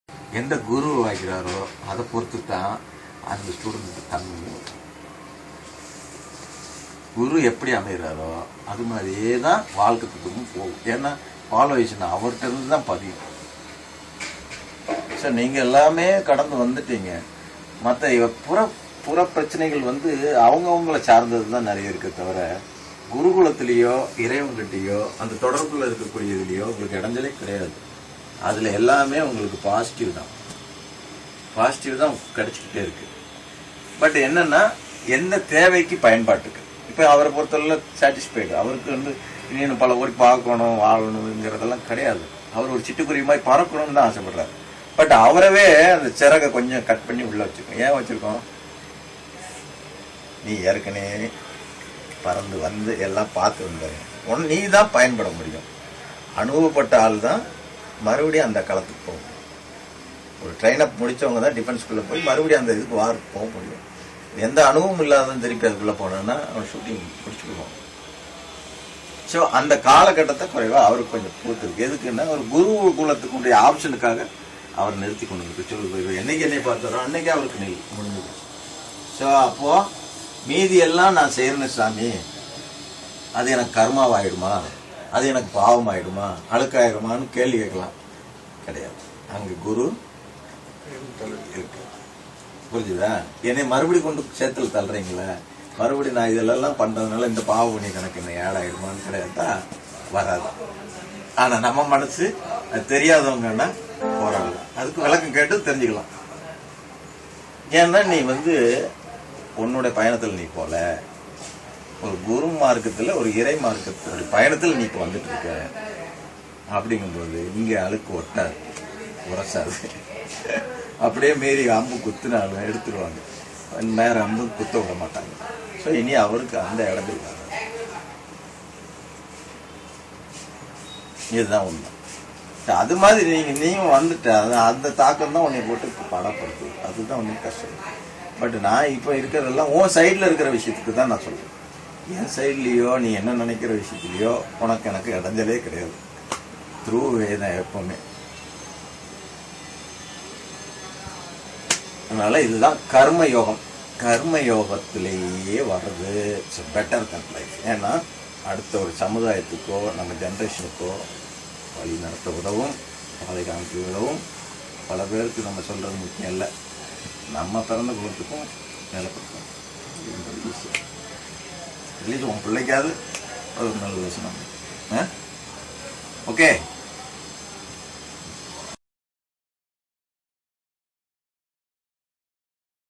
எந்த குரு வாய்க்கிறாரோ அதை பொறுத்து தான் அந்த ஸ்டூடெண்ட்டுக்கு தன்மை. குரு எப்படி அமைகிறாரோ அது மாதிரியே தான் வாழ்க்கை தத்துவமும் போகும். ஏன்னா ஃபாலோவேஷன் அவர்கிட்ட இருந்து தான் பதியும். சார் நீங்கள் எல்லாமே கடந்து வந்துட்டீங்க. மற்ற புற பிரச்சனைகள் வந்து அவங்கவுங்களை சார்ந்தது தான் நிறைய இருக்க தவிர குருகுலத்திலேயோ இறைவன்கிட்டயோ அந்த தொடர்பில் இருக்கக்கூடியதுலையோ உங்களுக்கு இடைஞ்சலே கிடையாது. அதில் எல்லாமே உங்களுக்கு பாசிட்டிவ் தான் கிடைச்சிக்கிட்டே இருக்கு. பட் என்னன்னா எந்த தேவைக்கு பயன்பாட்டுக்கு. இப்போ அவரை பொறுத்தவரை சாட்டிஸ்ஃபைடு. அவருக்கு வந்து இன்னும் பல ஊர் பார்க்கணும் வாழணுங்கிறதெல்லாம் கிடையாது. அவர் ஒரு சிட்டுக்குருவி மாதிரி பறக்கணும்னு தான் ஆசைப்படுறாரு. பட் அவரவே அந்த சிறகை கொஞ்சம் கட் பண்ணி உள்ள வச்சிருக்கோம். ஏன் வச்சிருக்கோம்? நீ ஏற்கனவே பறந்து வந்து எல்லாம் பார்த்து வந்தாரு. நீ தான் பயன்பட முடியும். அனுபவப்பட்ட ஆள் தான் மறுபடியும் அந்த களத்துக்கு போகும். ஒரு ட்ரெயினப் முடிச்சவங்க தான் டிஃபென்ஸ்குள்ளே போய் மறுபடியும் அந்த இதுக்கு வாருக்கு போக முடியும். எந்த அனுபவம் இல்லாதவன் திருப்பி அதுக்குள்ளே போனோன்னா அவன் ஷூட்டிங் முடிச்சுடுவான். ஸோ அந்த காலகட்டத்தை குறைவாக அவருக்கு கொஞ்சம் பூத்துருக்கு. எதுக்குன்னா ஒரு குரு குலத்துக்குடைய ஆப்ஷனுக்காக அவர் நிறுத்தி கொண்டு இருக்கு. சொல்லி என்னைக்கு என்னை பார்த்தாரோ அன்னைக்கே அவருக்கு நெல் முடிஞ்சது. ஸோ அப்போது மீதி எல்லாம் நான் செய்கிறேன்னு சாமி, அது எனக்கு கர்மாவாயிடுமா, அது எனக்கு பாவம் ஆயிடுமா, அழுக்காயிடுமான்னு கேள்வி கேட்கலாம். கிடையாது. அங்கே குரு இருக்கு. புரிஞ்சுதா? என்னை மறுபடி கொண்டு சேத்துல தள்ளுறீங்களே, மறுபடியும் நான் இதெல்லாம் பண்றதுனால இந்த பாவ புண்ணிய கணக்கு என்ன ஏடாயிடுமான்னு கிடையாதா? வராது. ஆனா நம்ம மனசு அது தெரியாதவங்கன்னா போராடலாம். அதுக்கு விளக்கம் கேட்டு தெரிஞ்சுக்கலாம். ஏன்னா நீ வந்து உன்னுடைய பயணத்தில் நீ போல ஒரு குரு மார்க்கத்தில் ஒரு இறை மார்க்கத்தினுடைய பயணத்தில் நீ இப்போ வந்துட்டு இருக்க. அப்படிங்கும்போது இங்கே அழுக்கு ஒட்டாது, உரசாது. அப்படியே மீறி அம்பு குத்துனாலும் எடுத்துடுவாங்க. வேற அம்பு குத்த விட மாட்டாங்க. ஸோ இனி அவருக்கு அந்த இடத்துல இதுதான் உண்மை. அது மாதிரி நீயும் வந்துட்ட அந்த தாக்கம் தான் உன்னை போட்டு படப்படுத்து. அதுதான் உனக்கு கஷ்டம். பட் நான் இப்போ இருக்கிறதெல்லாம் உன் சைடில் இருக்கிற விஷயத்துக்கு தான் நான் சொல்றேன். என் சைட்லேயோ நீ என்ன நினைக்கிற விஷயத்துலையோ உனக்கு எனக்கு இடைஞ்சலே கிடையாது. த்ரூ வே தான் எப்பவுமே. அதனால இதுதான் கர்ம யோகம். கர்ம யோகத்திலேயே வர்றது இட்ஸ் பெட்டர் தன் லைஃப். ஏன்னா அடுத்த ஒரு சமுதாயத்துக்கோ நம்ம ஜென்ரேஷனுக்கோ வழி நடத்த உதவும், பாதை காமிக்க உதவும். பல பேருக்கு நம்ம சொல்கிறது முக்கியம் இல்லை, நம்ம பிறந்த குலத்துக்கும் நிலப்படும். அட்லீஸ்ட் உன் பிள்ளைக்காவது ஒரு நல்ல யோசனை. ஓகே.